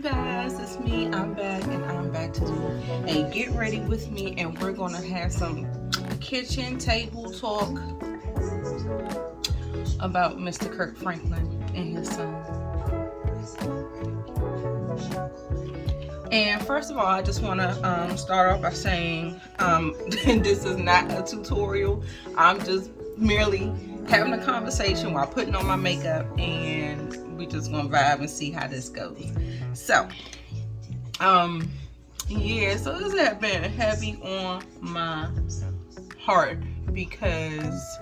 you guys, it's me. I'm back, and I'm back to do a get ready with me, and we're gonna have some kitchen table talk about Mr. Kirk Franklin and his son. And first of all, I just want to start off by saying this is not a tutorial. I'm just merely having a conversation while putting on my makeup, and we just gonna vibe and see how this goes. So yeah, so this has been heavy on my heart because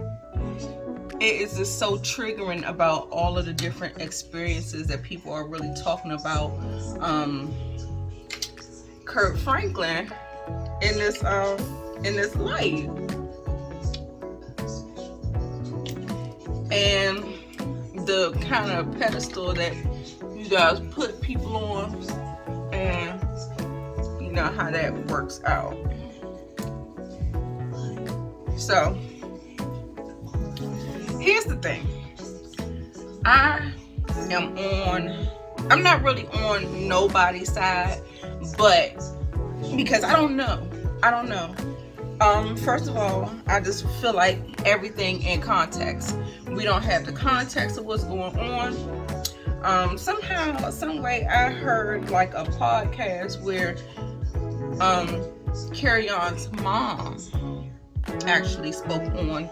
it is just so triggering about all of the different experiences that people are really talking about Kirk Franklin in this light. And the kind of pedestal that you guys put people on, and you know how that works out. So here's the thing. I'm not really on nobody's side, but because I don't know. First of all, I just feel like everything in context. We don't have the context of what's going on. Somehow, some way, I heard like a podcast where Carry On's mom actually spoke on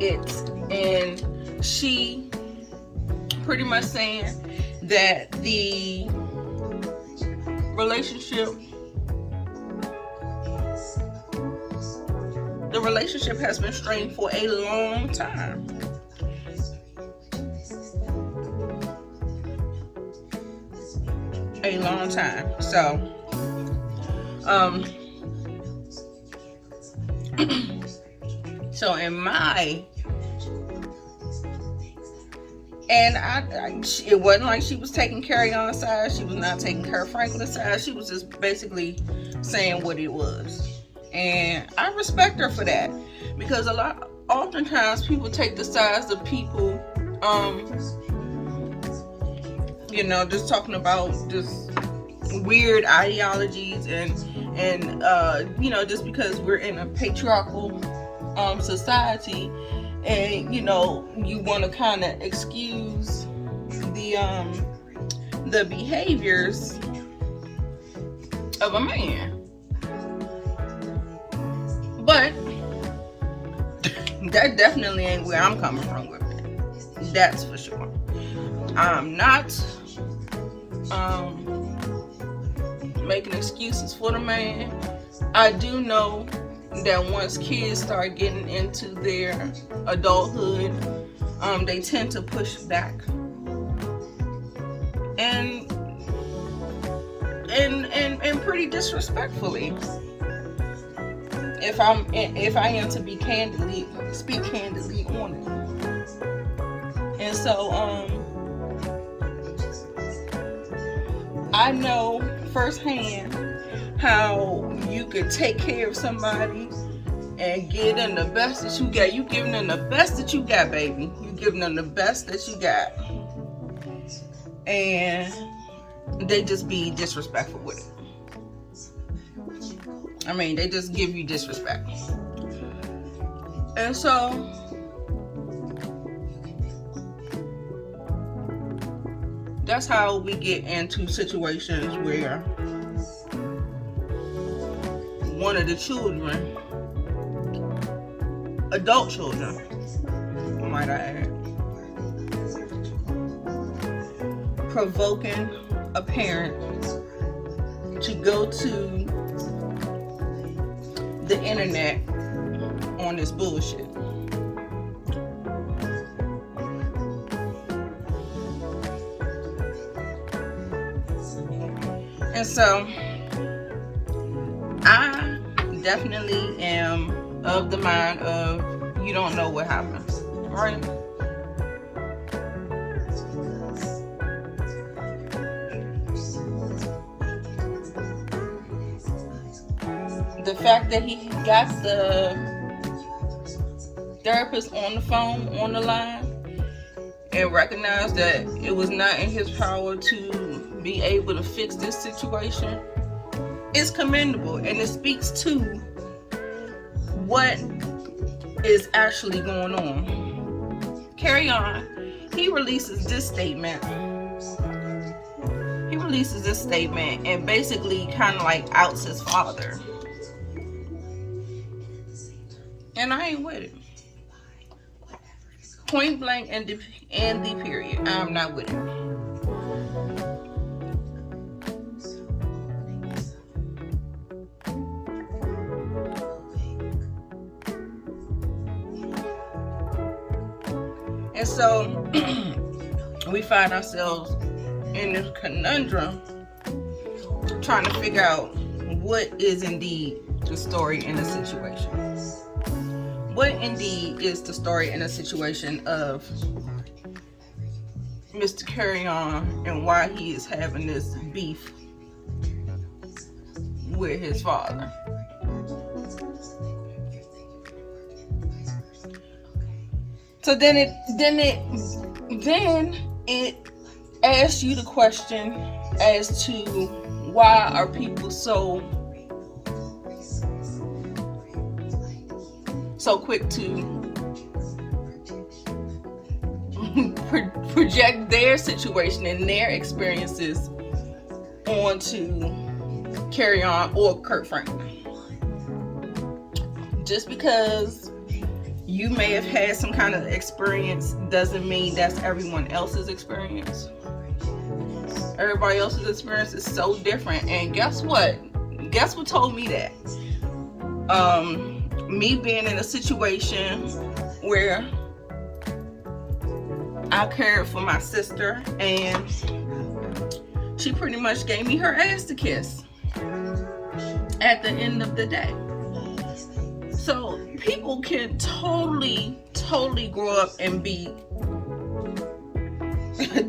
it, and she pretty much saying that the relationship has been strained for a long time. So so in my, and it wasn't like she was taking Carry On's side. She was not taking Kirk Franklin's side. She was just basically saying what it was. And I respect her for that, because oftentimes people take the sides of people, just talking about just weird ideologies and just because we're in a patriarchal society, and you want to kind of excuse the behaviors of a man. But that definitely ain't where I'm coming from with it. That's for sure. I'm not making excuses for the man. I do know that once kids start getting into their adulthood, they tend to push back. And pretty disrespectfully. If I am to speak candidly on it. And so I know firsthand how you could take care of somebody and give them the best that you got. You giving them the best that you got, baby. You giving them the best that you got. And they just be disrespectful with it. I mean, they just give you disrespect. And so that's how we get into situations where one of the children, adult children, might I add, provoking a parent to go to the internet on this bullshit. And so I definitely am of the mind of you don't know what happens, right? The fact that he got the therapist on the phone, on the line, and recognized that it was not in his power to be able to fix this situation is commendable, and it speaks to what is actually going on. Carry On, he releases this statement. And basically kind of like outs his father. And I ain't with it. Point blank and the period. I'm not with it. And so we find ourselves in this conundrum trying to figure out what is indeed the story in the situation. What indeed is the story in the situation of Mr. Carry On and why he is having this beef with his father? So then it asks you the question as to why are people so quick to project their situation and their experiences onto Carry On or Kirk Franklin. Just because you may have had some kind of experience doesn't mean that's everyone else's experience. Everybody else's experience is so different. And guess what? Guess what told me that? Me being in a situation where I cared for my sister and she pretty much gave me her ass to kiss at the end of the day. So people can totally grow up and be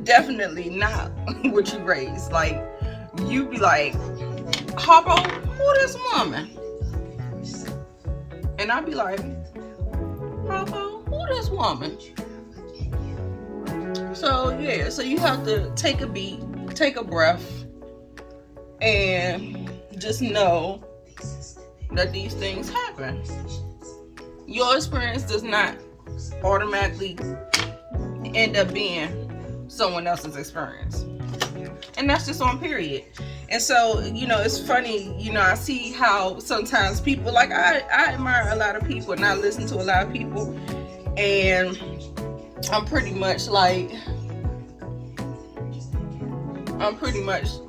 definitely not what you raised. Like, you be like, Harpo, who this woman? And I'd be like, Harpo, who this woman? So yeah, so you have to take a beat, take a breath, and just know that these things happen. Your experience does not automatically end up being someone else's experience. And that's just on period. And so, it's funny, I see how sometimes people, like, I admire a lot of people and I listen to a lot of people, and I'm pretty much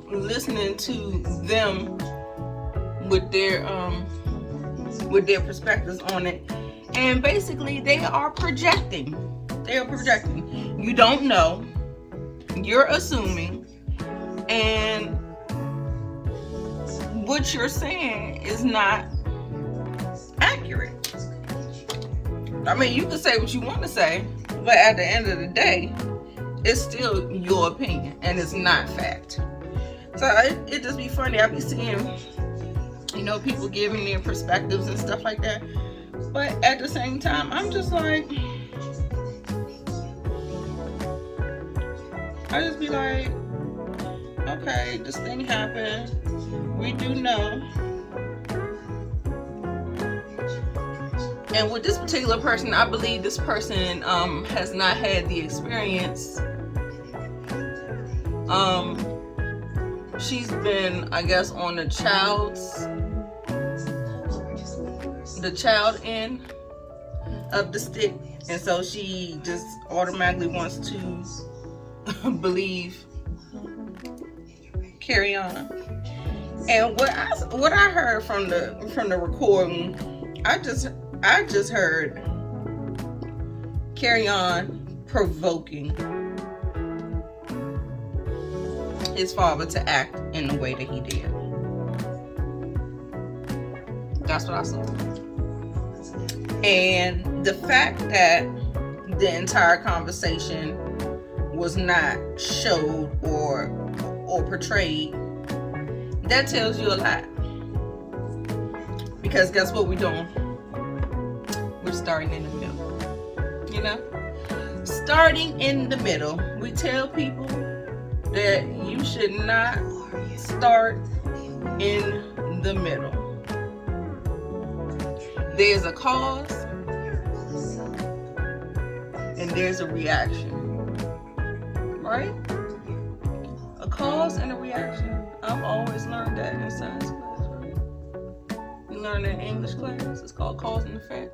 listening to them with their perspectives on it. And basically they are projecting. You don't know. You're assuming. And what you're saying is not accurate. I mean, you can say what you want to say, but at the end of the day, it's still your opinion and it's not fact. So it just be funny. I be seeing, people giving their perspectives and stuff like that. But at the same time, I'm just like, I just be like, okay, this thing happened. We do know. And with this particular person, I believe this person has not had the experience. She's been, I guess, on the child end of the stick, and so she just automatically wants to believe Carry On. And what I heard from the recording, I just heard Carry On provoking his father to act in the way that he did. That's what I saw. And the fact that the entire conversation was not showed or portrayed, that tells you a lot. Because guess what we're doing? We're starting in the middle. Starting in the middle. We tell people that you should not start in the middle. There's a cause and there's a reaction, right? A cause and a reaction. I've always learned that in science class, right? You learn that in English class. It's called cause and effect.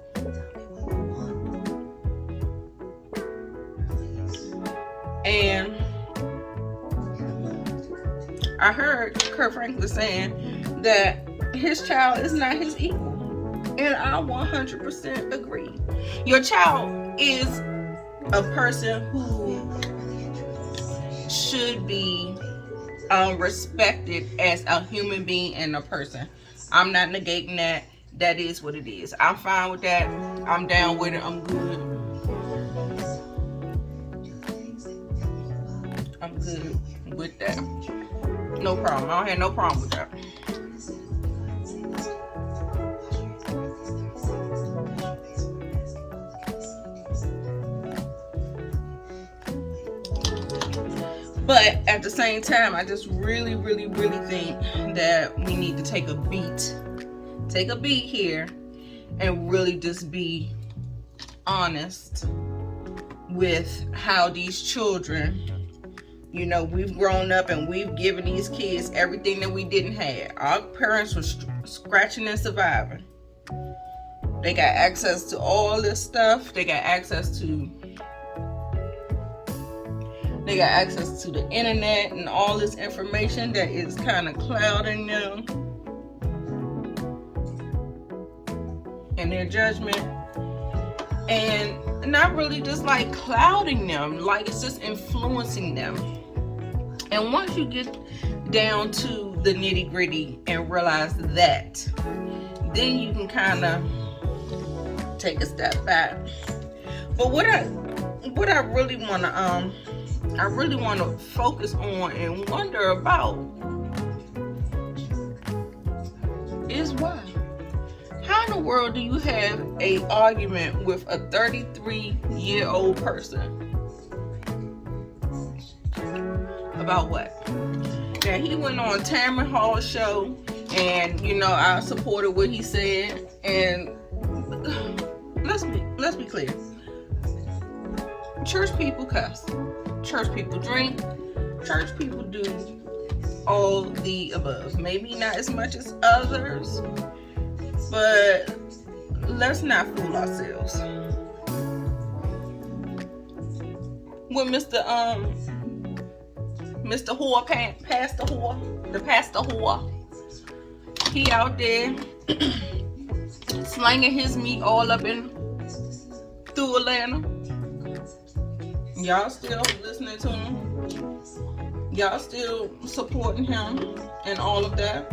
And I heard Kirk Franklin saying that his child is not his equal. And I 100% agree. Your child is a person who should be respected as a human being and a person. I'm not negating that. That is what it is. I'm fine with that. I'm down with it. I'm good. I'm good with that. No problem. I don't have no problem with that. But at the same time, I just really think that we need to take a beat here and really just be honest with how these children, you know, we've grown up and we've given these kids everything that we didn't have. Our parents were scratching and surviving. They got access to all this stuff. They got access to the internet and all this information that is kind of clouding them and their judgment, and not really just like clouding them, like it's just influencing them. And once you get down to the nitty-gritty and realize that, then you can kind of take a step back. But what I really want to focus on and wonder about is why. How in the world do you have an argument with a 33-year-old person? About what? Now, he went on Tamron Hall's show, and you know, I supported what he said, and let's be clear. Church people cuss. Church people drink. Church people do all the above. Maybe not as much as others, but let's not fool ourselves. When Mr. Whore, Pastor Whore, he out there slanging his meat all up through Atlanta. Y'all still listening to him. Y'all still supporting him and all of that.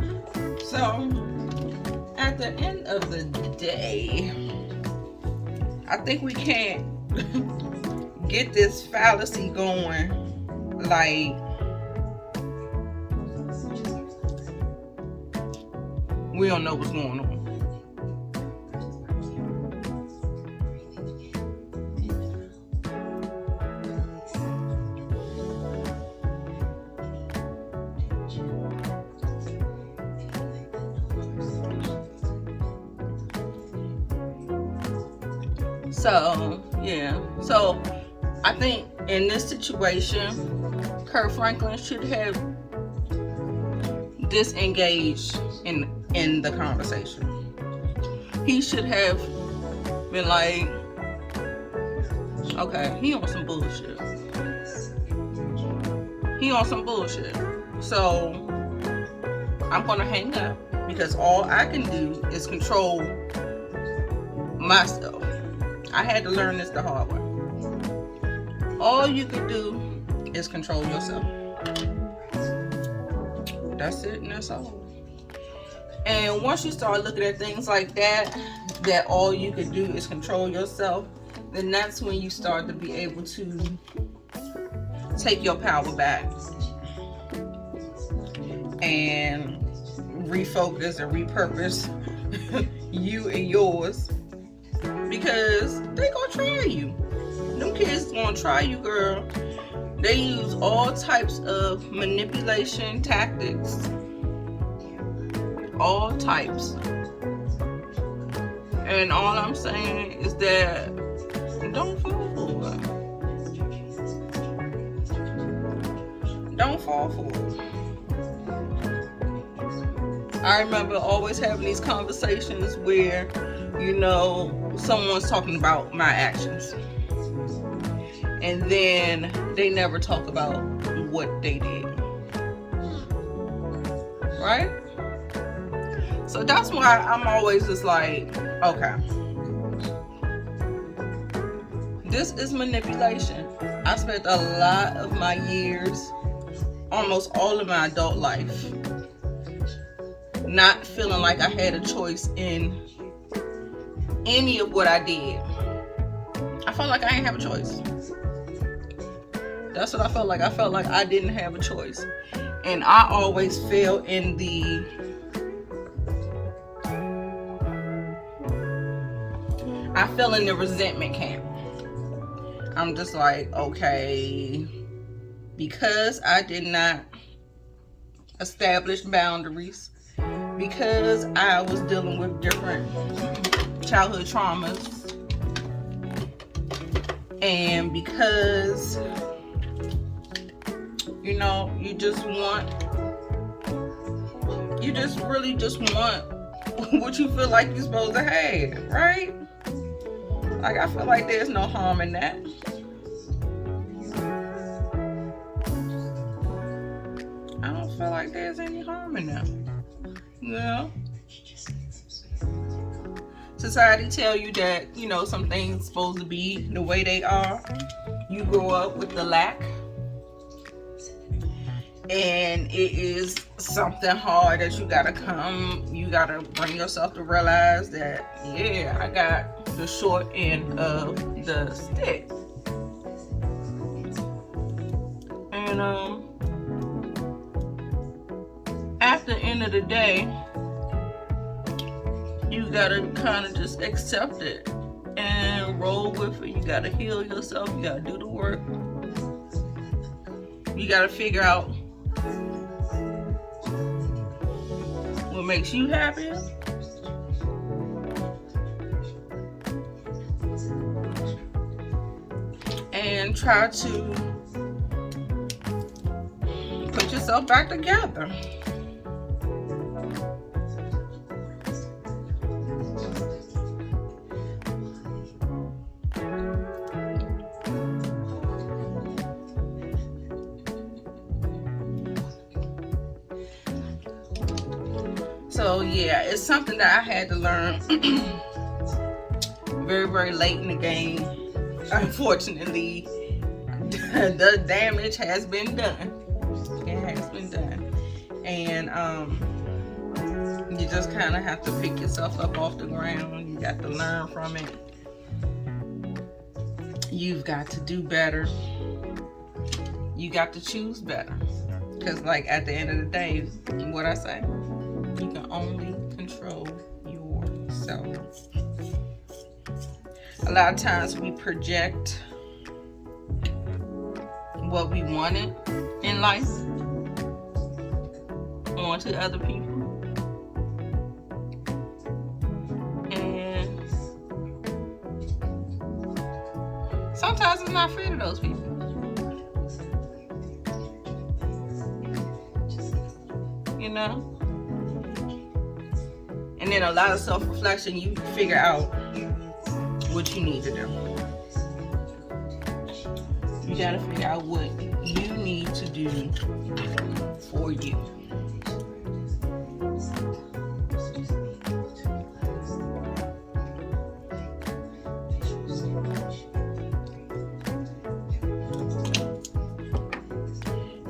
So, at the end of the day, I think we can't get this fallacy going like we don't know what's going on. So, yeah. So, I think in this situation, Kirk Franklin should have disengaged in the conversation. He should have been like, okay, he on some bullshit. So, I'm going to hang up because all I can do is control myself. I had to learn this the hard way. All you can do is control yourself. That's it, and that's all. And once you start looking at things like that all you can do is control yourself, then that's when you start to be able to take your power back and refocus and repurpose you and yours. Because they gonna try you. Them kids gonna try you, girl. They use all types of manipulation tactics. All types. And all I'm saying is that don't fall for it. Don't fall for it. I remember always having these conversations where, you know, someone's talking about my actions. And then they never talk about what they did. Right? So that's why I'm always just like, okay, this is manipulation. I spent a lot of my years, almost all of my adult life, not feeling like I had a choice in any of what I did. I felt like I didn't have a choice. That's what I felt like. I felt like I didn't have a choice. And I always fell in the resentment camp. I'm just like, okay, because I did not establish boundaries, because I was dealing with different childhood traumas, and because, you know, you really just want what you feel like you're supposed to have, right? Like, I feel like there's no harm in that. I don't feel like there's any harm in that. You know? Society tell you that, you know, some things supposed to be the way they are. You grow up with the lack. And it is something hard that you gotta bring yourself to realize that, yeah, I got the short end of the stick. And at the end of the day, you gotta kind of just accept it and roll with it. You gotta heal yourself. You gotta do the work. You gotta figure out what makes you happy, and try to put yourself back together. So yeah, it's something that I had to learn very, very late in the game. Unfortunately, the damage has been done. It has been done. And you just kind of have to pick yourself up off the ground. You got to learn from it. You've got to do better. You got to choose better. Because, like, at the end of the day, what I say, you can only control yourself. A lot of times we project what we wanted in life onto other people. And sometimes it's not fair to those people. You know? And then a lot of self-reflection, you figure out what you need to do. You gotta figure out what you need to do for you.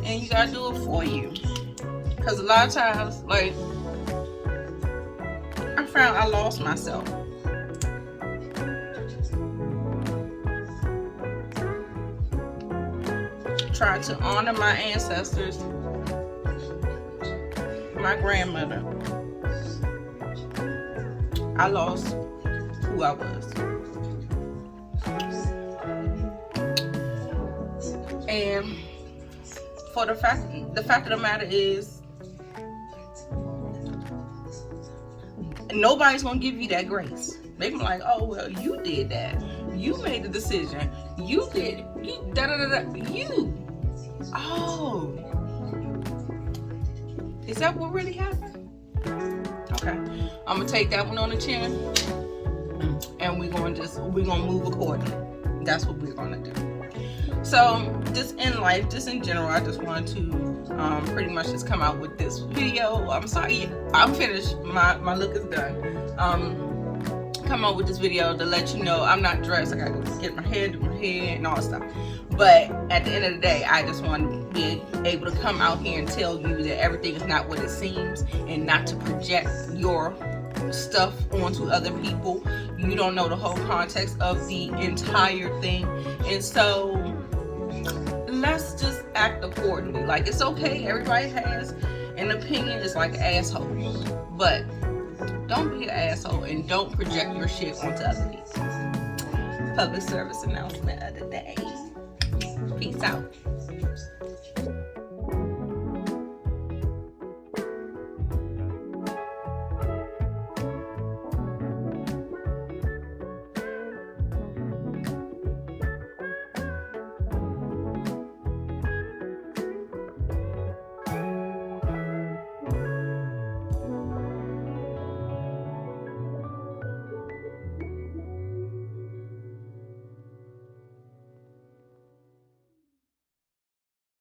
And you gotta do it for you. Because a lot of times, like, I found I lost myself. Trying to honor my ancestors, my grandmother. I lost who I was. And for the fact of the matter is, nobody's gonna give you that grace. They be like, oh well, you did that. You made the decision. You did it. You da da da da. You. Oh. Is that what really happened? Okay. I'm gonna take that one on the chin, and we're gonna move accordingly. That's what we're gonna do. So just in life, just in general, I just wanted to pretty much just come out with this video. I'm sorry, I'm finished. My look is done. Come out with this video to let you know I'm not dressed. I gotta go get my hair, do my hair, and all that stuff. But at the end of the day, I just want to be able to come out here and tell you that everything is not what it seems, and not to project your stuff onto other people. You don't know the whole context of the entire thing, and so let's just act accordingly. Like, it's okay, everybody has an opinion. It's like an asshole, but don't be an asshole and don't project your shit onto other people. Public service announcement of the day. Peace out.